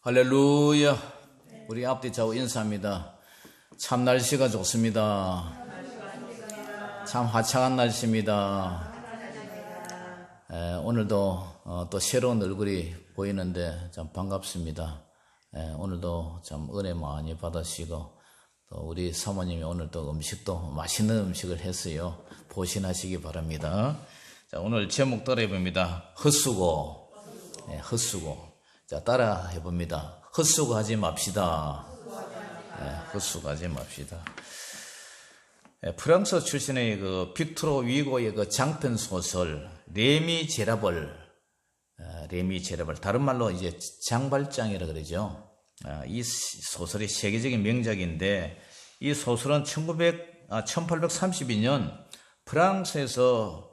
할렐루야. 우리 앞뒤 좌우 인사합니다. 참 날씨가 좋습니다. 참 화창한 날씨입니다. 오늘도 또 새로운 얼굴이 보이는데 참 반갑습니다. 오늘도 참 은혜 많이 받으시고 또 우리 사모님이 오늘 또 음식도 맛있는 음식을 했어요. 보신하시기 바랍니다. 자, 오늘 제목 따라 해봅니다. 헛수고. 헛수고. 자, 따라 해봅니다. 헛수고하지 맙시다. 헛수고하지 맙시다. 프랑스 출신의 그 빅토르 위고의 그 장편 소설 레미 제라블, 다른 말로 이제 장발장이라 그러죠. 이 소설이 세계적인 명작인데 이 소설은 1832년 프랑스에서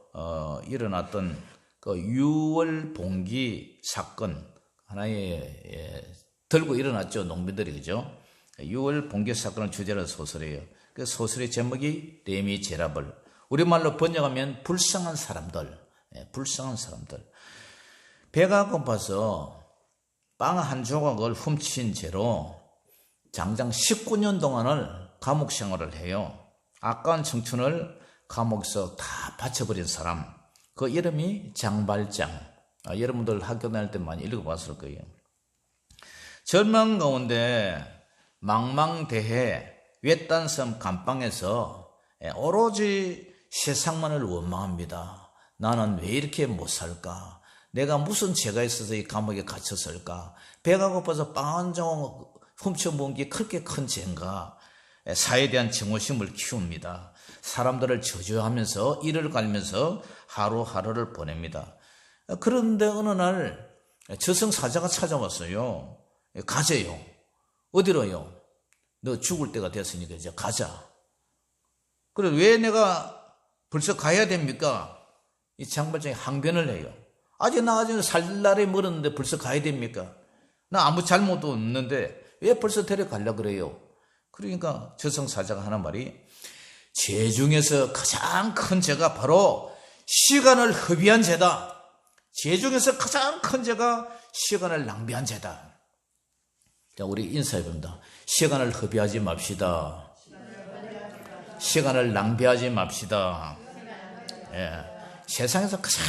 일어났던 그 6월 봉기 사건 하나의 들고 일어났죠. 농민들이, 그죠? 6월 봉기 사건을 주제로 한 소설이에요. 그 소설의 제목이 레미 제라블. 우리말로 번역하면 불쌍한 사람들. 불쌍한 사람들. 배가 고파서 빵 한 조각을 훔친 죄로 장장 19년 동안을 감옥 생활을 해요. 아까운 청춘을 감옥에서 다 바쳐버린 사람. 그 이름이 장발장. 여러분들 학교 다닐 때 많이 읽어봤을 거예요. 절망 가운데 망망대해 외딴 섬 감방에서 오로지 세상만을 원망합니다. 나는 왜 이렇게 못 살까? 내가 무슨 죄가 있어서 이 감옥에 갇혔을까? 배가 고파서 빵 한 조각 훔쳐먹은 게 그렇게 큰 죄인가? 사회에 대한 증오심을 키웁니다. 사람들을 저주하면서 이를 갈면서 하루하루를 보냅니다. 그런데 어느 날 저승사자가 찾아왔어요. 가재요. 어디로요? 너 죽을 때가 됐으니까 이제 가자. 그래, 왜 내가 벌써 가야 됩니까? 이 장발장이 항변을 해요. 아직 살 날이 멀었는데 벌써 가야 됩니까? 나 아무 잘못도 없는데 왜 벌써 데려가려고 그래요? 그러니까 저승사자가 하는 말이 죄 중에서 가장 큰 죄가 바로 시간을 허비한 죄다. 죄 중에서 가장 큰 죄가 시간을 낭비한 죄다. 자, 우리 인사해봅니다. 시간을 허비하지 맙시다. 시간을 낭비하지 맙시다. 세상에서 가장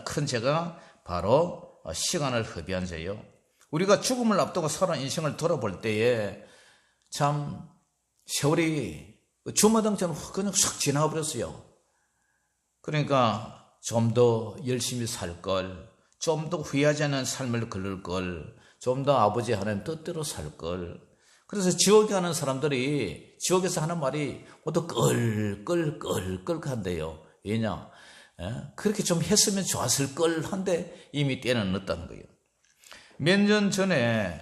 큰 죄가 바로 시간을 허비한 죄예요. 우리가 죽음을 앞두고 살아온 인생을 돌아볼 때에 참 세월이 주마등처럼 그냥 싹 지나가 버렸어요. 그러니까 좀 더 열심히 살 걸, 좀 더 후회하지 않은 삶을 걸을 걸, 좀 더 아버지 하나님 뜻대로 살 걸. 그래서 지옥에 가는 사람들이 지옥에서 하는 말이 모두 끌 한대요. 왜냐? 그렇게 좀 했으면 좋았을 걸 한데 이미 때는 늦다는 거예요. 몇 년 전에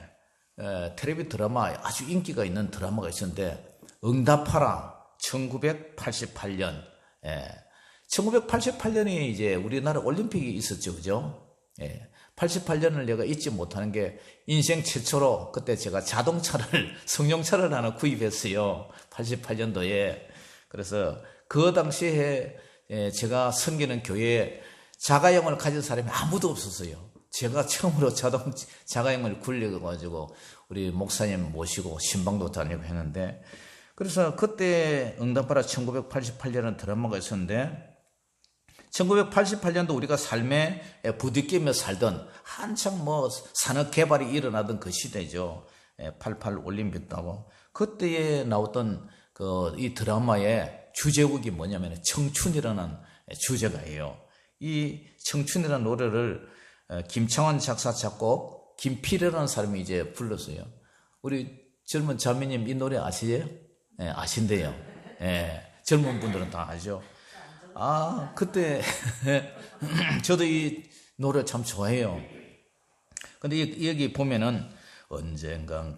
텔레비전 드라마, 아주 인기가 있는 드라마가 있었는데 응답하라 1988년. 1988년이 이제 우리나라 올림픽이 있었죠, 그죠? 88년을 내가 잊지 못하는 게 인생 최초로 그때 제가 자동차를, 승용차를 하나 구입했어요. 88년도에. 그래서 그 당시에 제가 섬기는 교회에 자가용을 가진 사람이 아무도 없었어요. 제가 처음으로 자가용을 굴려가지고 우리 목사님 모시고 신방도 다니고 했는데, 그래서 그때 응답하라 1988년은 드라마가 있었는데 1988년도 우리가 삶에 부딪히며 살던 한창 산업 개발이 일어나던 그 시대죠. 88 올림픽도 하고 그때에 나왔던 이 드라마의 주제곡이 뭐냐면 청춘이라는 주제가예요. 이 청춘이라는 노래를 김창완 작사 작곡 김필이라는 사람이 이제 불렀어요. 우리 젊은 자매님 이 노래 아시죠? 아신대요. 젊은 분들은 다 아죠. 그때 저도 이 노래 참 좋아해요. 근데 여기 보면은 언젠간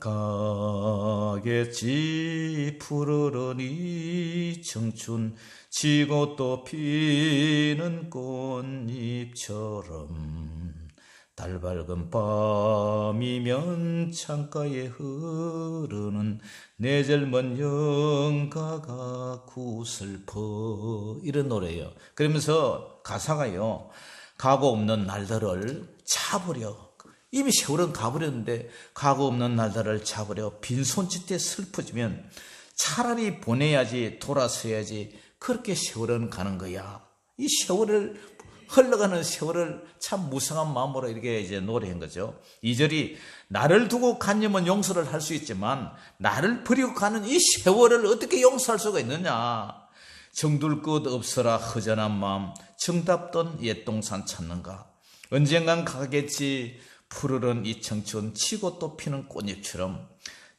가겠지 푸르르니 청춘 지고 또 피는 꽃잎처럼 달 밝은 밤이면 창가에 흐르는 내 젊은 영가가 구슬퍼, 이런 노래예요. 그러면서 가사가요, 가고 없는 날들을 차버려. 이미 세월은 가버렸는데 가고 없는 날들을 잡으려 빈손짓에 슬퍼지면 차라리 보내야지, 돌아서야지. 그렇게 세월은 가는 거야. 이 세월을, 흘러가는 세월을 참 무성한 마음으로 이렇게 이제 노래한 거죠. 2절이 나를 두고 간 님은 용서를 할 수 있지만 나를 버리고 가는 이 세월을 어떻게 용서할 수가 있느냐. 정둘 것 없어라 허전한 마음, 정답던 옛 동산 찾는가. 언젠간 가겠지 푸르른 이 청춘, 치고 또 피는 꽃잎처럼.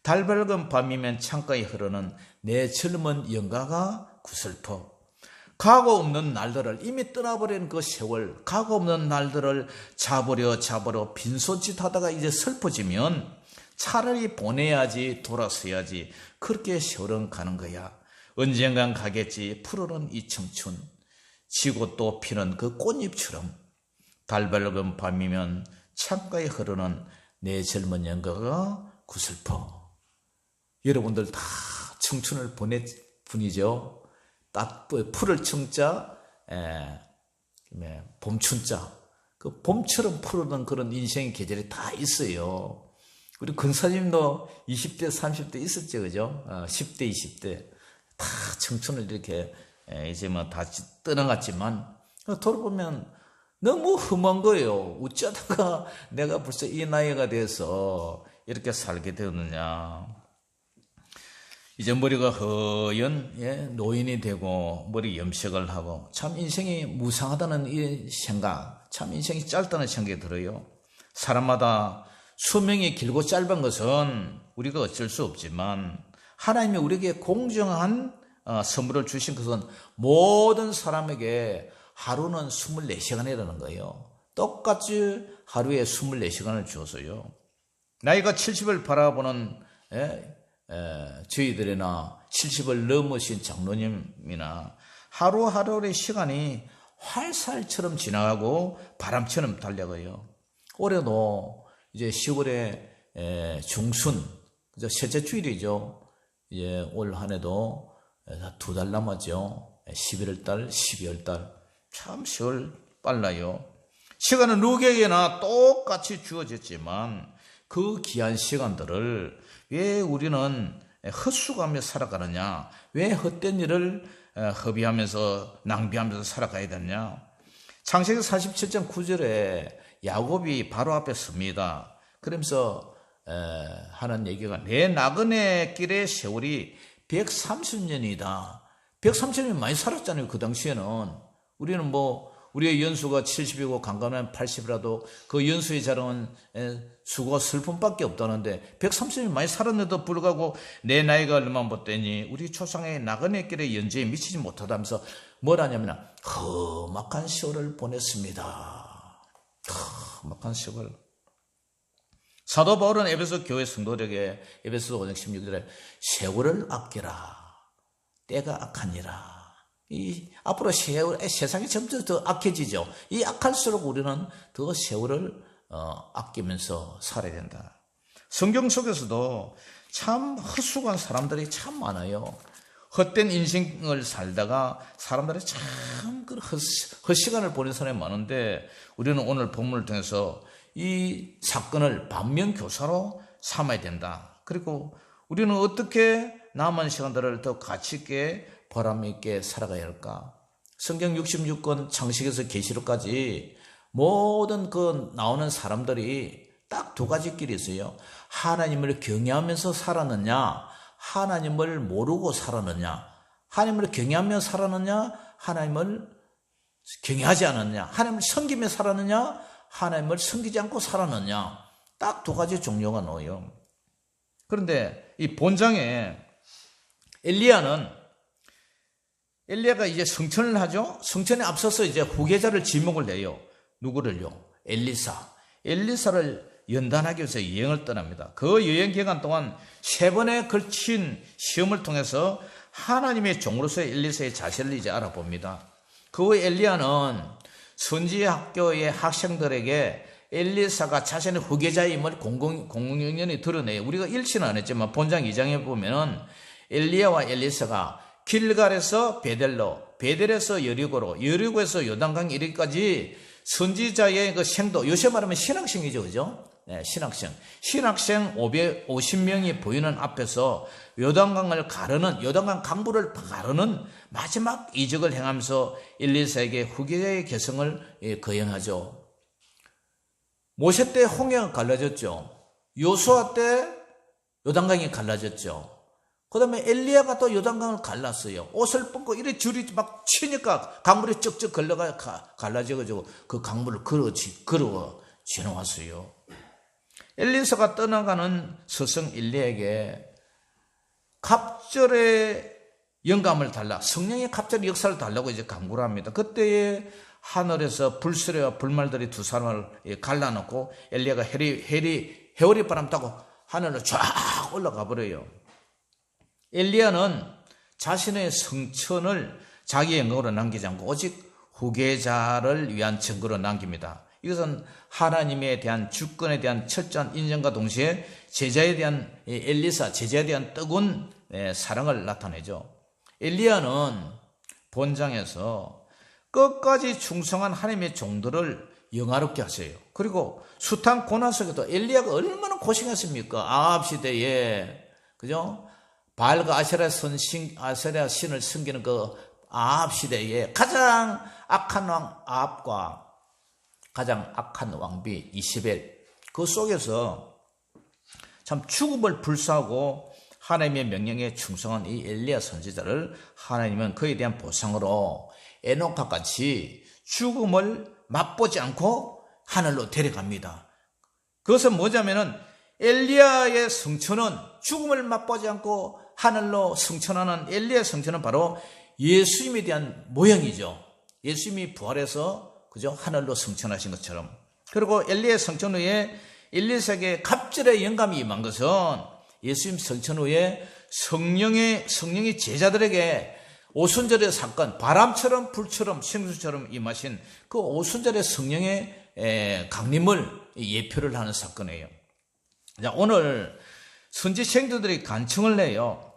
달 밝은 밤이면 창가에 흐르는 내 젊은 영가가 구슬퍼. 가고 없는 날들을, 이미 떠나버린 그 세월, 가고 없는 날들을 잡으려 빈손짓 하다가 이제 슬퍼지면 차라리 보내야지, 돌아서야지. 그렇게 세월은 가는 거야. 언젠간 가겠지 푸르른 이 청춘, 지고 또 피는 그 꽃잎처럼. 달 밝은 밤이면 창가에 흐르는 내 젊은 영가가 구슬퍼. 여러분들 다 청춘을 보낼 분이죠. 푸를 청자, 봄춘자. 그 봄처럼 푸르는 그런 인생의 계절이 다 있어요. 우리 근사님도 20대, 30대 있었죠, 그죠? 10대, 20대. 다 청춘을 이렇게, 이제 뭐 다 떠나갔지만, 돌아보면 너무 험한 거예요. 어쩌다가 내가 벌써 이 나이가 돼서 이렇게 살게 되었느냐. 이제 머리가 허연 노인이 되고 머리 염색을 하고 참 인생이 무상하다는 이 생각, 참 인생이 짧다는 생각이 들어요. 사람마다 수명이 길고 짧은 것은 우리가 어쩔 수 없지만 하나님이 우리에게 공정한 선물을 주신 것은 모든 사람에게 하루는 24시간이라는 거예요. 똑같이 하루에 24시간을 주어서요. 나이가 70을 바라보는 저희들이나 70을 넘으신 장로님이나 하루하루의 시간이 활살처럼 지나가고 바람처럼 달려가요. 올해도 이제 10월에 중순, 셋째 주일이죠. 이제 올 한 해도 2달 남았죠. 11월 달, 12월 달. 참 세월 빨라요. 시간은 누구에게나 똑같이 주어졌지만 그 귀한 시간들을 왜 우리는 헛수고하며 살아가느냐? 왜 헛된 일을 허비하면서 낭비하면서 살아가야 되느냐? 창세기 47장 9절에 야곱이 바로 앞에 섭니다. 그러면서 하는 얘기가 내 나그네 길의 세월이 130년이다. 130년 많이 살았잖아요. 그 당시에는. 우리는 우리의 연수가 70이고 강간하면 80이라도 그 연수의 자랑은 수고와 슬픔밖에 없다는데 130년 많이 살았는데도 불구하고 내 나이가 얼마 못 되니 우리 조상의 나그네 길의 연재에 미치지 못하다면서 뭘 하냐면 험악한 세월을 보냈습니다. 험악한 세월. 사도 바울은 에베소 교회 성도들에게 에베소 5장 16절에 세월을 아끼라. 때가 악하니라. 앞으로 세상이 점점 더 악해지죠. 이 악할수록 우리는 더 세월을 아끼면서 살아야 된다. 성경 속에서도 참 헛수고한 사람들이 참 많아요. 헛된 인생을 살다가 사람들이 참 헛시간을 보낸 사람이 많은데 우리는 오늘 본문을 통해서 이 사건을 반면교사로 삼아야 된다. 그리고 우리는 어떻게 남은 시간들을 더 가치 있게 보람 있게 살아가야 할까? 성경 66권 창세기에서 계시록까지 모든 그 나오는 사람들이 딱 두 가지 길이 있어요. 하나님을 경외하면서 살았느냐, 하나님을 모르고 살았느냐, 하나님을 경외하며 살았느냐, 하나님을 경외하지 않았느냐, 하나님을 섬기며 살았느냐, 하나님을 섬기지 않고 살았느냐. 딱 두 가지 종류가 나와요. 그런데 이 본장에 엘리야가 이제 성천을 하죠. 성천에 앞서서 이제 후계자를 지목을 내요. 누구를요? 엘리사를 연단하기 위해서 여행을 떠납니다. 그 여행 기간 동안 3번에 걸친 시험을 통해서 하나님의 종으로서의 엘리사의 자세를 이제 알아봅니다. 그 후 엘리야는 선지학교의 학생들에게 엘리사가 자신의 후계자임을 공공연히 드러내요. 우리가 읽지는 않았지만 본장 2장에 보면은 엘리야와 엘리사가 길갈에서 베델로, 베델에서 여리고로, 여리고에서 요단강 이르기까지 선지자의 그 생도, 요새 말하면 신앙생이죠, 그죠? 신학생 550명이 보이는 앞에서 요단강 강물을 가르는 마지막 이적을 행하면서 엘리사에게 후계자의 계승을 거행하죠. 모세 때 홍해가 갈라졌죠. 요수아 때 요단강이 갈라졌죠. 그 다음에 엘리야가 또 요단강을 갈랐어요. 옷을 벗고 이래 줄이 막 치니까 강물이 쩍쩍 갈라져가지고 그 강물을 걸어 지나왔어요. 엘리사가 떠나가는 스승 엘리야에게 갑절의 영감을 달라, 성령의 갑절의 역사를 달라고 이제 강구를 합니다. 그때에 하늘에서 불수레와 불말들이 두 사람을 갈라놓고 엘리야가 해오리 바람 타고 하늘로 쫙 올라가 버려요. 엘리야는 자신의 성천을 자기 영광으로 남기지 않고 오직 후계자를 위한 증거로 남깁니다. 이것은 하나님에 대한 주권에 대한 철저한 인정과 동시에 제자에 대한 제자에 대한 뜨거운 사랑을 나타내죠. 엘리야는 본장에서 끝까지 충성한 하나님의 종들을 영화롭게 하세요. 그리고 숱한 고난 속에도 엘리야가 얼마나 고생했습니까? 아합 시대에, 그죠? 바알과 아세라 신을 섬기는 그 아합 시대에 가장 악한 왕 아합과 가장 악한 왕비 이세벨, 그 속에서 참 죽음을 불사하고 하나님의 명령에 충성한 이 엘리야 선지자를 하나님은 그에 대한 보상으로 에녹과 같이 죽음을 맛보지 않고 하늘로 데려갑니다. 그것은 뭐냐면은 엘리야의 성천은 죽음을 맛보지 않고 하늘로 성천하는 엘리야의 성천은 바로 예수님에 대한 모형이죠. 예수님이 부활해서 그죠? 하늘로 성천하신 것처럼. 그리고 엘리야의 성천 후에 엘리사에게 갑절의 영감이 임한 것은 예수님 성천 후에 성령이 제자들에게 오순절의 사건, 바람처럼 불처럼 생수처럼 임하신 그 오순절의 성령의 강림을 예표를 하는 사건이에요. 자, 오늘 선지 생도들이 간청을 내요.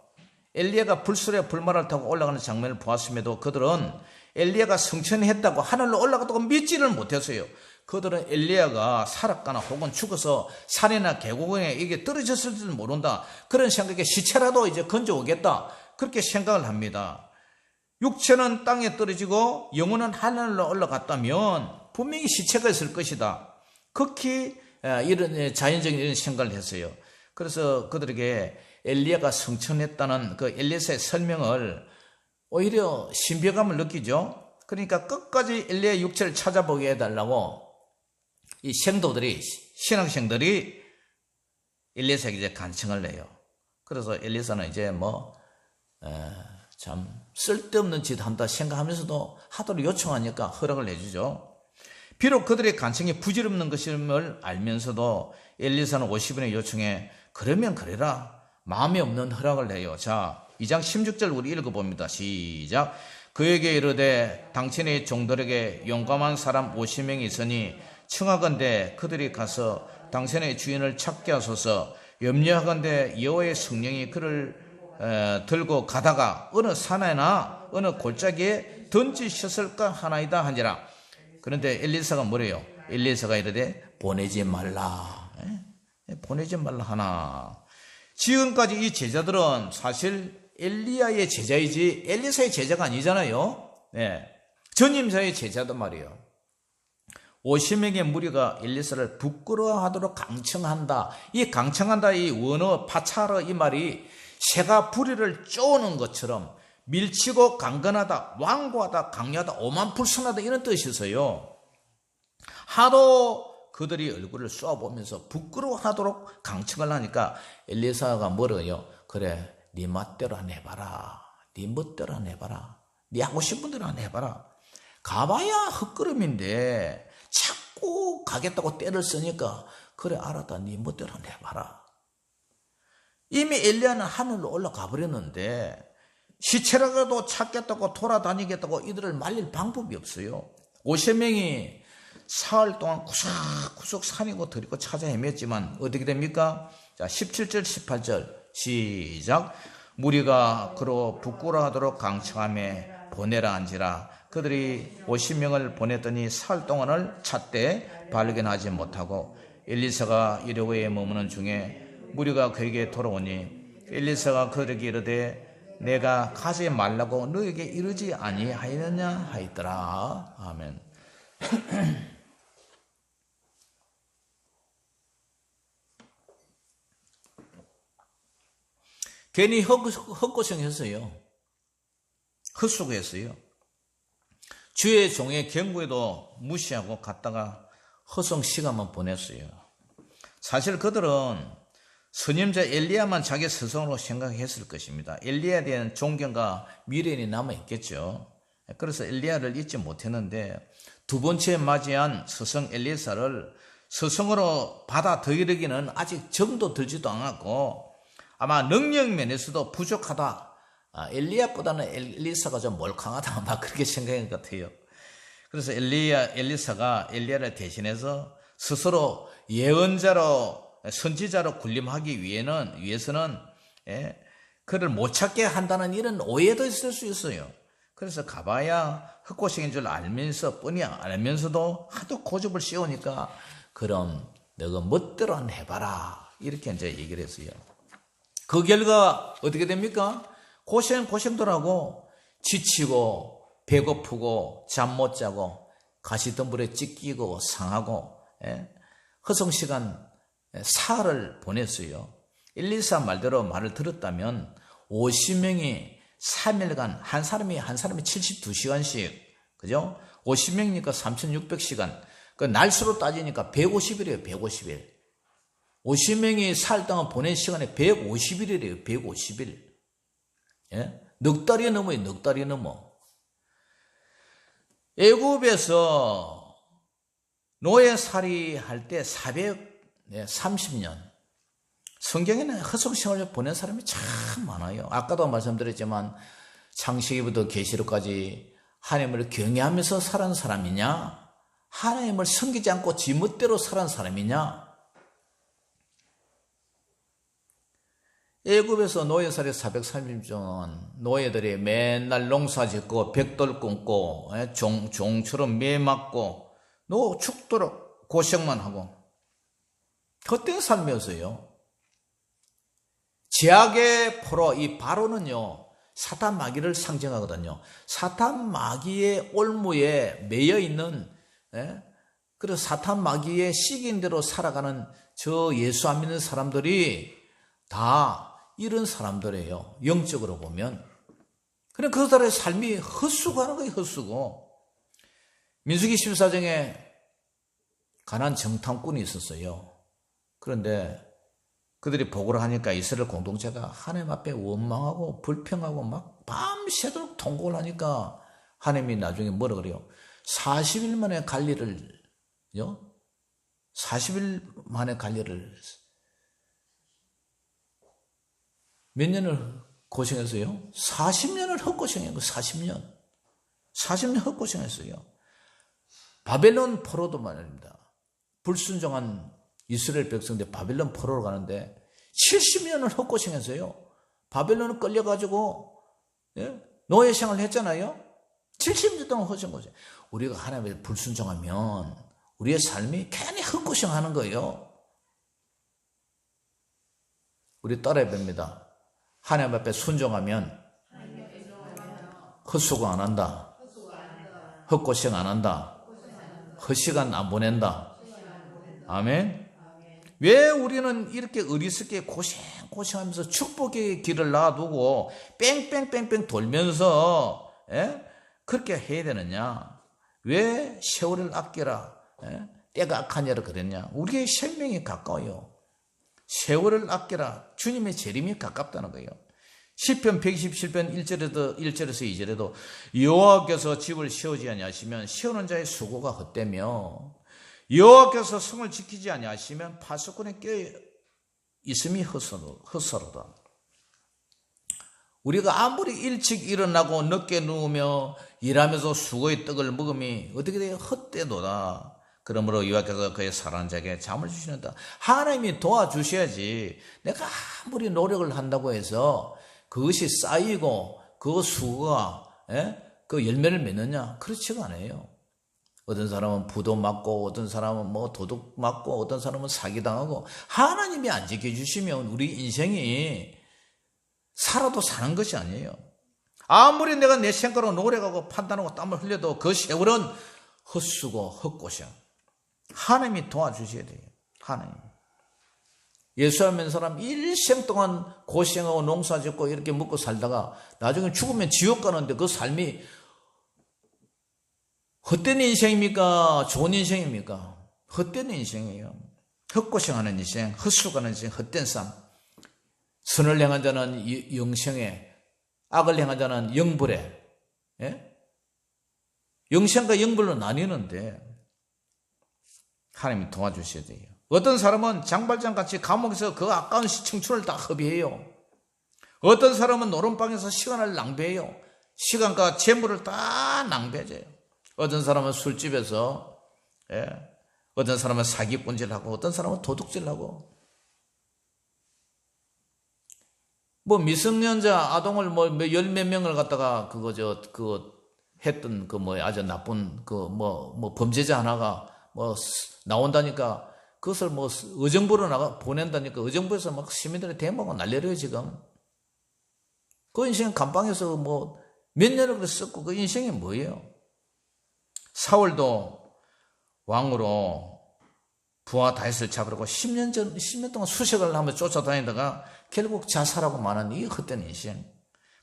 엘리야가 불수레 불말을 타고 올라가는 장면을 보았음에도 그들은 엘리야가 성천했다고 하늘로 올라갔다고 믿지를 못했어요. 그들은 엘리야가 살았거나 혹은 죽어서 산이나 계곡에 이게 떨어졌을지도 모른다, 그런 생각에 시체라도 이제 건져오겠다, 그렇게 생각을 합니다. 육체는 땅에 떨어지고 영혼은 하늘로 올라갔다면 분명히 시체가 있을 것이다. 극히 이런 자연적인 이런 생각을 했어요. 그래서 그들에게 엘리야가 성천했다는 그 엘리사의 설명을 오히려 신비감을 느끼죠. 그러니까 끝까지 엘리야의 육체를 찾아보게 해달라고 이 생도들이, 신학생들이 엘리사에게 이제 간청을 내요. 그래서 엘리사는 이제 참 쓸데없는 짓 한다 생각하면서도 하도록 요청하니까 허락을 해주죠. 비록 그들의 간청이 부질없는 것임을 알면서도 엘리사는 50원의 요청에 그러면 그래라, 마음에 없는 허락을 해요. 자, 2장 16절 우리 읽어봅니다. 시작. 그에게 이르되 당신의 종들에게 용감한 사람 50명이 있으니 청하건대 그들이 가서 당신의 주인을 찾게 하소서. 염려하건대 여호와의 성령이 그를 들고 가다가 어느 산에나 어느 골짜기에 던지셨을까 하나이다 하니라. 그런데 엘리사가 뭐래요? 엘리사가 이르되 보내지 말라. 보내지 말라 하나. 지금까지 이 제자들은 사실 엘리야의 제자이지 엘리사의 제자가 아니잖아요. 전임자의 제자단 말이에요. 50명의 무리가 엘리사를 부끄러워하도록 강청한다. 이 강청한다, 이 원어 파차르, 이 말이 새가 부리를 쪼는 것처럼 밀치고 강건하다, 완고하다, 강렬하다, 오만불선하다 이런 뜻이어서요. 하도 그들이 얼굴을 쏘아보면서 부끄러워하도록 강청을 하니까 엘리사가 뭐래요? 그래, 네 멋대로 안 해봐라. 네 멋대로 안 해봐라. 네 하고 싶은 대로 안 해봐라. 가봐야 헛걸음인데 자꾸 가겠다고 때를 쓰니까 그래, 알았다. 네 멋대로 안 해봐라. 이미 엘리야는 하늘로 올라가 버렸는데 시체라도 찾겠다고 돌아다니겠다고 이들을 말릴 방법이 없어요. 50명이 사흘 동안 구석구석 산이고 들이고 찾아 헤맸지만 어떻게 됩니까? 자, 17절 18절 시작. 무리가 그로 부끄러워하도록 강청하며 보내라 한지라. 그들이 50명을 보냈더니 사흘 동안을 찾되 발견하지 못하고 엘리사가 이르고에 머무는 중에 무리가 그에게 돌아오니 엘리사가 그들에게 이르되 내가 가지 말라고 너에게 이르지 아니하였느냐 하였더라. 아멘. 괜히 헛고생했어요. 헛수고했어요. 주의 종의 경고에도 무시하고 갔다가 허송 시간만 보냈어요. 사실 그들은 선임자 엘리야만 자기 스승으로 생각했을 것입니다. 엘리야에 대한 존경과 미련이 남아있겠죠. 그래서 엘리야를 잊지 못했는데 두 번째 맞이한 스승 엘리사를 스승으로 받아들이기는 아직 정도 들지도 않았고 아마 능력 면에서도 부족하다. 엘리야보다는 엘리사가 좀 몰캉하다. 막 그렇게 생각한 것 같아요. 그래서 엘리사가 엘리야를 대신해서 스스로 예언자로 선지자로 군림하기 위해서는 그를 못 찾게 한다는 이런 오해도 있을 수 있어요. 그래서 가봐야 헛고생인 줄 알면서도 하도 고집을 씌우니까 그럼 너가 멋대로 한 해봐라. 이렇게 이제 얘기를 했어요. 그 결과 어떻게 됩니까? 고생들 하고 지치고 배고프고 잠 못 자고 가시덤불에 찢기고 상하고 허송시간 사흘을 보냈어요. 엘리사 말대로 말을 들었다면 50명이 3일간 한 사람이 72시간씩 그죠? 50명이니까 3600시간 그 날수로 따지니까 150일이에요. 150일 50명이 살 동안 보낸 시간이 150일이래요. 150일 넉 달이 넘어요. 넉 달이 넘어. 애굽에서 노예살이 할 때 430년 성경에는 허송생활을 보낸 사람이 참 많아요. 아까도 말씀드렸지만 창세기부터 계시록까지 하나님을 경외하면서 살은 사람이냐 하나님을 섬기지 않고 지 멋대로 살은 사람이냐. 애굽에서 노예살이 430년 동안 노예들이 맨날 농사짓고 벽돌 굽고 종처럼 매 맞고 죽도록 고생만 하고 헛된 삶이었어요. 제약의 포로 이 바로는요 사탄 마귀를 상징하거든요. 사탄 마귀의 올무에 매여 있는 그래서 사탄 마귀의 식인대로 살아가는 저 예수 안 믿는 사람들이 다 이런 사람들이에요. 영적으로 보면. 그래 그들의 삶이 헛수고하는 거예요. 헛수고. 민수기 14장에 가나안 정탐꾼이 있었어요. 그런데 그들이 보고를 하니까 이스라엘 공동체가 하나님 앞에 원망하고 불평하고 막 밤새도록 통곡을 하니까 하나님이 나중에 뭐라 그래요? 40일 만에 갈 일을 40일 만에 갈 일을 몇 년을 고생했어요? 40년을 헛고생한 거 40년. 40년 헛고생했어요. 바벨론 포로도 말입니다. 불순종한 이스라엘 백성들 바벨론 포로로 가는데 70년을 헛고생했어요. 바벨론을 끌려가지고 노예 생활을 했잖아요. 70년 동안 헛고생. 우리가 하나님에 불순종하면 우리의 삶이 괜히 헛고생하는 거예요. 우리 따라해 봅니다. 하나님 앞에 순종하면 헛수고 안 한다. 헛고생 안 한다. 헛시간 안 보낸다. 아멘. 왜 우리는 이렇게 어리석게 고생하면서 축복의 길을 놔두고 뺑뺑뺑뺑 돌면서 그렇게 해야 되느냐? 왜 세월을 아껴라? 때가 악하냐로 그랬냐? 우리의 생명이 가까워요. 세월을 아껴라. 주님의 재림이 가깝다는 거예요. 시편 127편 1절에서 2절에도 여호와께서 집을 세우지 아니하시면 세우는 자의 수고가 헛되며 여호와께서 성을 지키지 아니하시면 파수꾼의 껴 있음이 헛서로다. 우리가 아무리 일찍 일어나고 늦게 누우며 일하면서 수고의 떡을 먹으면 어떻게 돼요? 헛되도다. 그러므로 여호와께서 그의 사랑하는 자에게 잠을 주시는다. 하나님이 도와주셔야지 내가 아무리 노력을 한다고 해서 그것이 쌓이고 그 수고가 그 열매를 맺느냐? 그렇지가 않아요. 어떤 사람은 부도 맞고, 어떤 사람은 뭐 도둑 맞고, 어떤 사람은 사기당하고, 하나님이 안 지켜주시면 우리 인생이 살아도 사는 것이 아니에요. 아무리 내가 내 생각으로 노력하고 판단하고 땀을 흘려도 그 세월은 헛수고 헛고생. 하나님이 도와주셔야 돼요. 하나님. 예수 안 믿는 사람 일생 동안 고생하고 농사짓고 이렇게 먹고 살다가 나중에 죽으면 지옥 가는데 그 삶이 헛된 인생입니까? 좋은 인생입니까? 헛된 인생이에요. 헛고생하는 인생, 헛수고하는 인생, 헛된 삶. 선을 행한 자는 영생에, 악을 행한 자는 영불에. 예? 영생과 영불로 나뉘는데 하나님이 도와주셔야 돼요. 어떤 사람은 장발장같이 감옥에서 그 아까운 청춘을 다 허비해요. 어떤 사람은 노름방에서 시간을 낭비해요. 시간과 재물을 다 낭비해줘요. 어떤 사람은 술집에서, 어떤 사람은 사기꾼질하고, 어떤 사람은 도둑질하고, 뭐 미성년자 아동을 뭐 열 몇 명을 갖다가 했던 아주 나쁜 범죄자 하나가 뭐 나온다니까 그것을 뭐 의정부로 보낸다니까 의정부에서 막 시민들의 대모가 날려요 지금. 그 인생 감방에서 뭐 몇 년을 그렇게 썼고 그 인생이 뭐예요? 사울도 왕으로 부하 다윗을 잡으려고 10년 동안 수색을 하며 쫓아다니다가 결국 자살하고 마는 이 헛된 인생.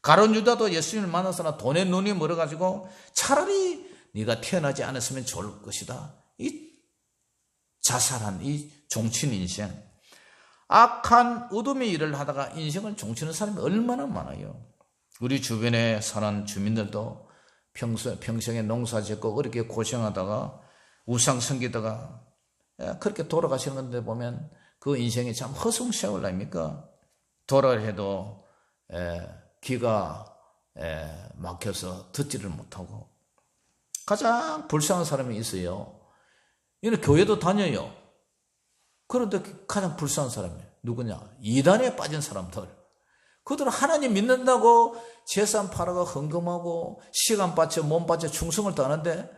가룟 유다도 예수님을 만나서나 돈에 눈이 멀어가지고 차라리 네가 태어나지 않았으면 좋을 것이다. 이 자살한 이 종친 인생. 악한 어둠의 일을 하다가 인생을 종치는 사람이 얼마나 많아요. 우리 주변에 사는 주민들도 평생에 농사 짓고 어렵게 고생하다가 우상 섬기다가 그렇게 돌아가시는 건데 보면 그 인생이 참 허송세월 아닙니까? 돌아해도 귀가 막혀서 듣지를 못하고. 가장 불쌍한 사람이 있어요. 이는 교회도 다녀요. 그런데 가장 불쌍한 사람이 누구냐? 이단에 빠진 사람들. 그들은 하나님 믿는다고 재산 팔아가 헌금하고 시간 바쳐 몸 바쳐 충성을 다하는데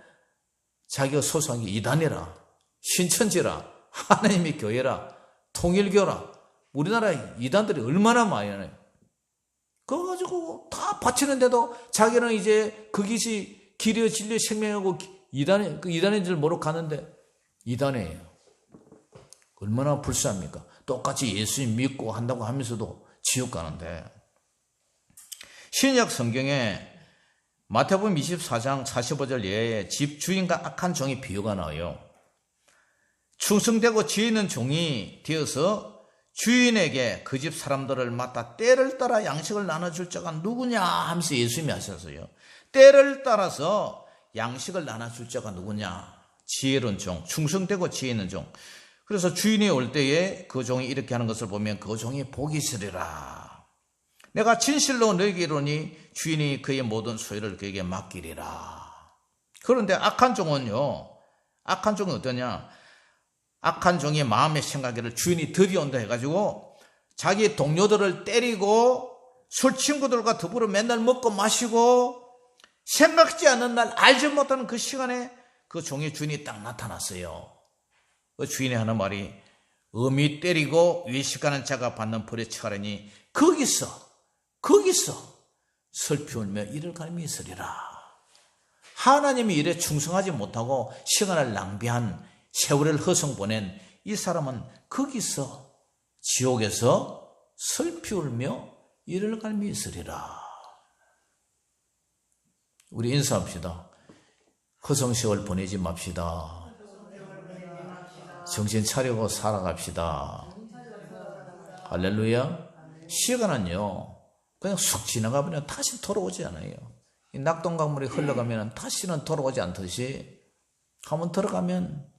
자기가 소소한 게 이단이라, 신천지라, 하나님의 교회라, 통일교라. 우리나라 이단들이 얼마나 많아요. 그거 가지고 다 바치는데도 자기는 이제 그 길이 길이요 진리요 생명하고 이단인 줄 모르고 가는데 이단이에요. 얼마나 불쌍합니까? 똑같이 예수님 믿고 한다고 하면서도 지옥 가는데. 신약 성경에 마태복음 24장 45절 예에 집주인과 악한 종의 비유가 나와요. 충성되고 지혜 있는 종이 되어서 주인에게 그 집 사람들을 맡아 때를 따라 양식을 나눠줄 자가 누구냐 하면서 예수님이 하셨어요. 때를 따라서 양식을 나눠줄 자가 누구냐? 지혜로운 종, 충성되고 지혜 있는 종. 그래서 주인이 올 때에 그 종이 이렇게 하는 것을 보면 그 종이 복이 있으리라. 내가 진실로 너에게 이르노니 주인이 그의 모든 소유를 그에게 맡기리라. 그런데 악한 종은요. 악한 종은 어떠냐? 악한 종의 마음의 생각을 주인이 들여온다 해가지고 자기 동료들을 때리고 술 친구들과 더불어 맨날 먹고 마시고 생각지 않은 날 알지 못하는 그 시간에 그 종의 주인이 딱 나타났어요. 그 주인이 하는 말이 어미 때리고 외식하는 자가 받는 벌에 처하려니 거기서 슬피 울며 이를 갈미 있으리라. 하나님이 일에 충성하지 못하고 시간을 낭비한 세월을 허송 보낸 이 사람은 거기서 지옥에서 슬피 울며 이를 갈미 있으리라. 우리 인사합시다. 허송 세월 보내지 맙시다. 정신 차리고 살아갑시다. 할렐루야. 시간은요 그냥 쑥 지나가 버리면 다시 돌아오지 않아요. 이 낙동강물이 흘러가면 다시는 돌아오지 않듯이 한번 들어가면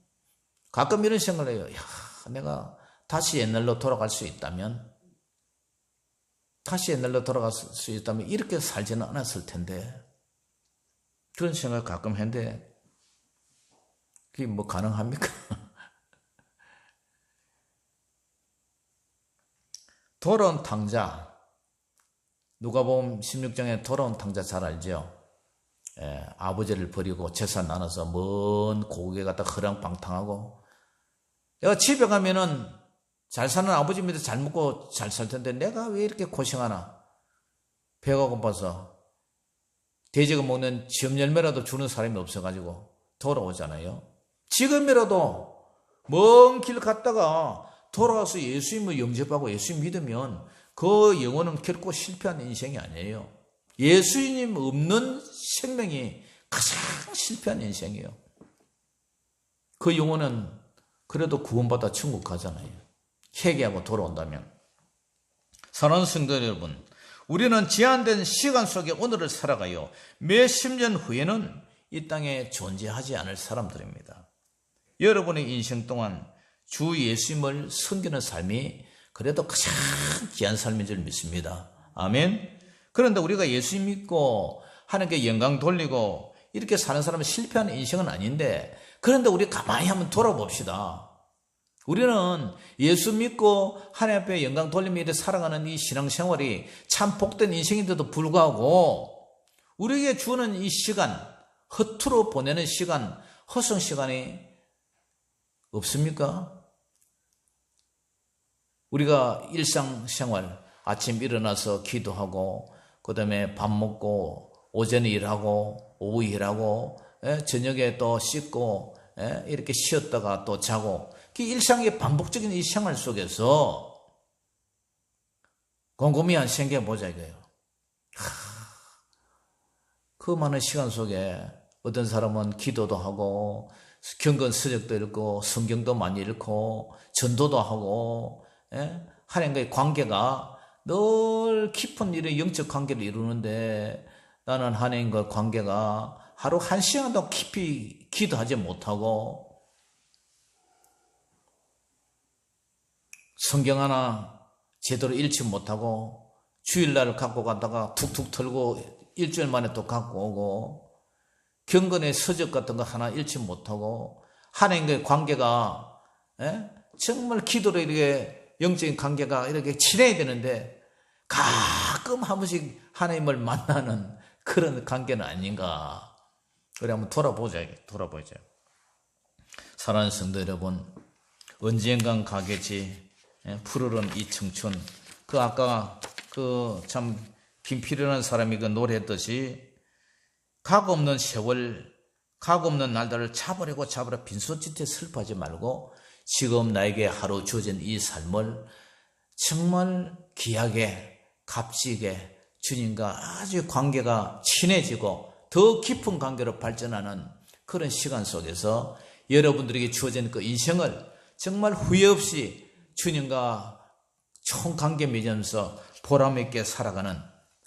가끔 이런 생각을 해요. 야, 내가 다시 옛날로 돌아갈 수 있다면 이렇게 살지는 않았을 텐데 그런 생각을 가끔 했는데 그게 뭐 가능합니까? 돌아온 탕자, 누가복음 16장에 돌아온 탕자 잘 알죠? 아버지를 버리고 재산 나눠서 먼 고국에 갔다 허랑방탕하고, 내가 집에 가면은 잘 사는 아버지 밑에 잘 먹고 잘 살 텐데 내가 왜 이렇게 고생하나? 배가 고파서 돼지가 먹는 점 열매라도 주는 사람이 없어가지고 돌아오잖아요. 지금이라도 먼 길 갔다가 돌아와서 예수님을 영접하고 예수님 믿으면 그 영혼은 결코 실패한 인생이 아니에요. 예수님 없는 생명이 가장 실패한 인생이에요. 그 영혼은 그래도 구원받아 천국 가잖아요. 회개하고 돌아온다면. 사랑하는 성도 여러분, 우리는 제한된 시간 속에 오늘을 살아가요. 몇십 년 후에는 이 땅에 존재하지 않을 사람들입니다. 여러분의 인생 동안 주 예수님을 섬기는 삶이 그래도 가장 귀한 삶인 줄 믿습니다. 아멘. 그런데 우리가 예수님 믿고 하나님께 영광 돌리고 이렇게 사는 사람은 실패하는 인생은 아닌데, 그런데 우리 가만히 한번 돌아봅시다. 우리는 예수 믿고 하나님 앞에 영광 돌리며 이렇게 살아가는 이 신앙생활이 참 복된 인생인데도 불구하고 우리에게 주는 이 시간, 허투루 보내는 시간, 허송 시간이 없습니까? 우리가 일상생활, 아침 일어나서 기도하고, 그 다음에 밥 먹고, 오전에 일하고, 오후 일하고, 저녁에 또 씻고, 이렇게 쉬었다가 또 자고, 일상의 반복적인 이 생활 속에서 곰곰이 한 생각해보자 이거예요. 그 많은 시간 속에 어떤 사람은 기도도 하고, 경건 서적도 읽고, 성경도 많이 읽고, 전도도 하고, 하나님과의 관계가 늘 깊은 일의 영적 관계를 이루는데, 나는 하나님과 관계가 하루 한 시간도 깊이 기도하지 못하고, 성경 하나 제대로 읽지 못하고, 주일날 갖고 갔다가 툭툭 털고 일주일 만에 또 갖고 오고, 경건의 서적 같은 거 하나 읽지 못하고, 하나님과의 관계가 정말 기도로 이렇게 영적인 관계가 이렇게 친해야 되는데 가끔 한 번씩 하나님을 만나는 그런 관계는 아닌가. 그래 한번 돌아보자. 사랑하는 성도 여러분, 언젠간 가겠지. 푸르른 이 청춘. 그 아까 그 참 김필이라는 사람이 그 노래했듯이 각 없는 세월, 각 없는 날들을 잡으려고 빈손짓에 슬퍼하지 말고 지금 나에게 하루 주어진 이 삶을 정말 귀하게 값지게 주님과 아주 관계가 친해지고 더 깊은 관계로 발전하는 그런 시간 속에서 여러분들에게 주어진 그 인생을 정말 후회 없이 주님과 총관계 맺으면서 보람있게 살아가는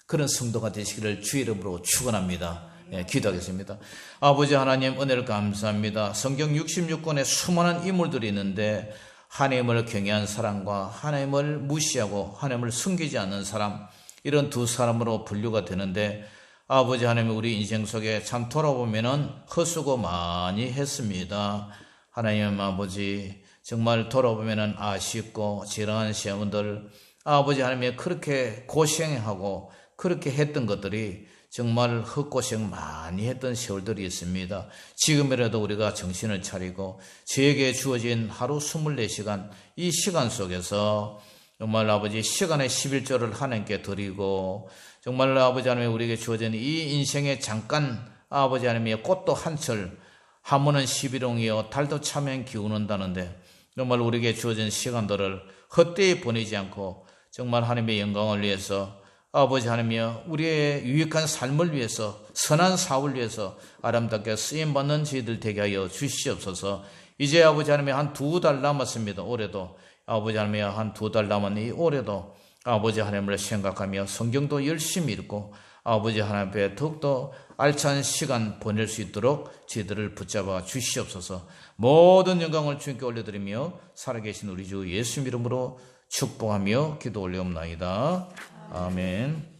그런 성도가 되시기를 주의 이름으로 축원합니다. 기도하겠습니다. 아버지 하나님, 은혜를 감사합니다. 성경 66권에 수많은 인물들이 있는데 하나님을 경외한 사람과 하나님을 무시하고 하나님을 숨기지 않는 사람, 이런 두 사람으로 분류가 되는데, 아버지 하나님, 우리 인생 속에 참 돌아보면은 헛수고 많이 했습니다. 하나님 아버지, 정말 돌아보면은 아쉽고 지렁한 시험들, 아버지 하나님이 그렇게 고생하고 그렇게 했던 것들이 정말 헛고생 많이 했던 세월들이 있습니다. 지금이라도 우리가 정신을 차리고 저에게 주어진 하루 24시간, 이 시간 속에서 정말 아버지 시간의 11조를 하나님께 드리고, 정말 아버지 하나님 우리에게 주어진 이 인생의 잠깐, 아버지 하나님의 꽃도 한철, 하모는 11홍이요 달도 차면 기우는다는데, 정말 우리에게 주어진 시간들을 헛되이 보내지 않고 정말 하나님의 영광을 위해서, 아버지 하나님이여 우리의 유익한 삶을 위해서, 선한 사업을 위해서 아름답게 쓰임받는 저희들 되게 하여 주시옵소서. 이제 아버지 하나님 한 2달 남았습니다. 올해도 아버지 하나님 한 2달 남은 이 올해도 아버지 하나님을 생각하며 성경도 열심히 읽고 아버지 하나님 앞에 더욱더 알찬 시간 보낼 수 있도록 저희들을 붙잡아 주시옵소서. 모든 영광을 주님께 올려드리며 살아계신 우리 주 예수 이름으로 축복하며 기도 올려옵나이다. 아멘.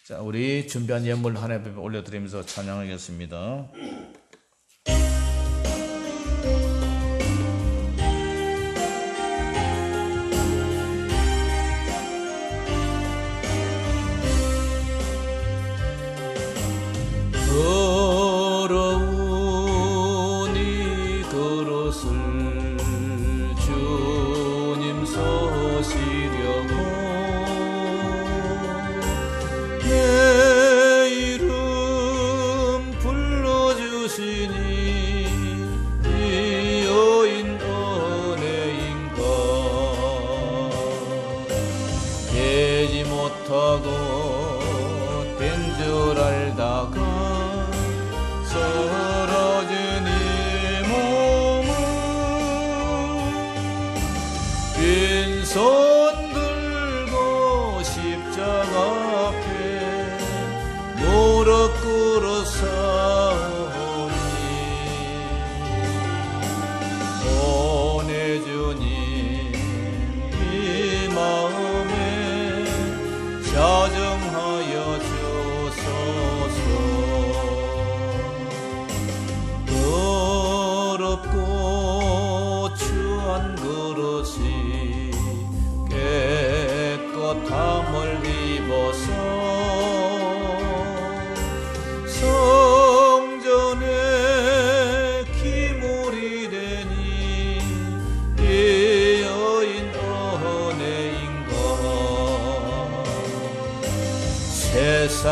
자, 우리 준비한 예물 하나님 앞에 올려드리면서 찬양하겠습니다.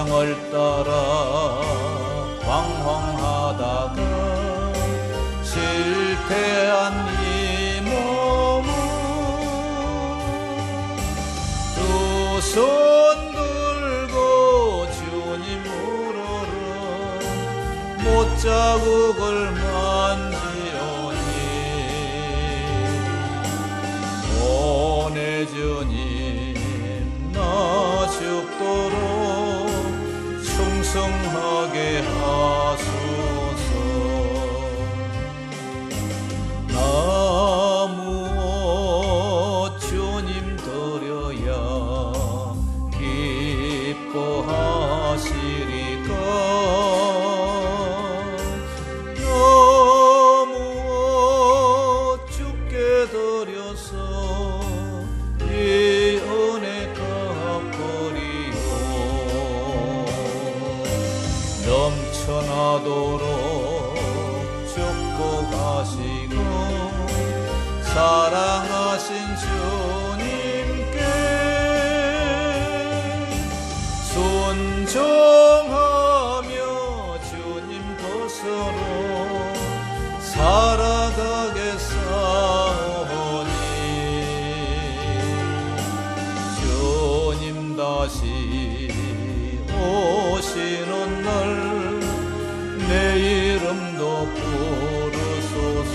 세상을 따라 방황하다가 실패한 이 몸은 두 손 들고 주님 우러러 못자국을 만지오니 오늘 주님 나 죽도록 충성하게 하소서. 나 무엇 주님 드려야 기뻐하시리까. 나 무엇 주께 드려서 이 은혜 갚으리요. 넘쳐나도록 축복하시고 사랑하신 주님께 순종하며 주님 것으로 살아가겠사오니 주님 다시 오시는 날 내 이름도 부르소서.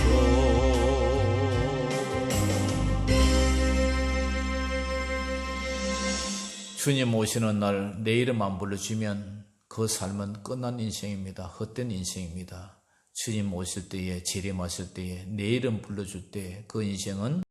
주님 오시는 날 내 이름 안 불러주면 그 삶은 끝난 인생입니다. 헛된 인생입니다. 주님 오실 때에, 재림하실 때에 내 이름 불러줄 때 그 인생은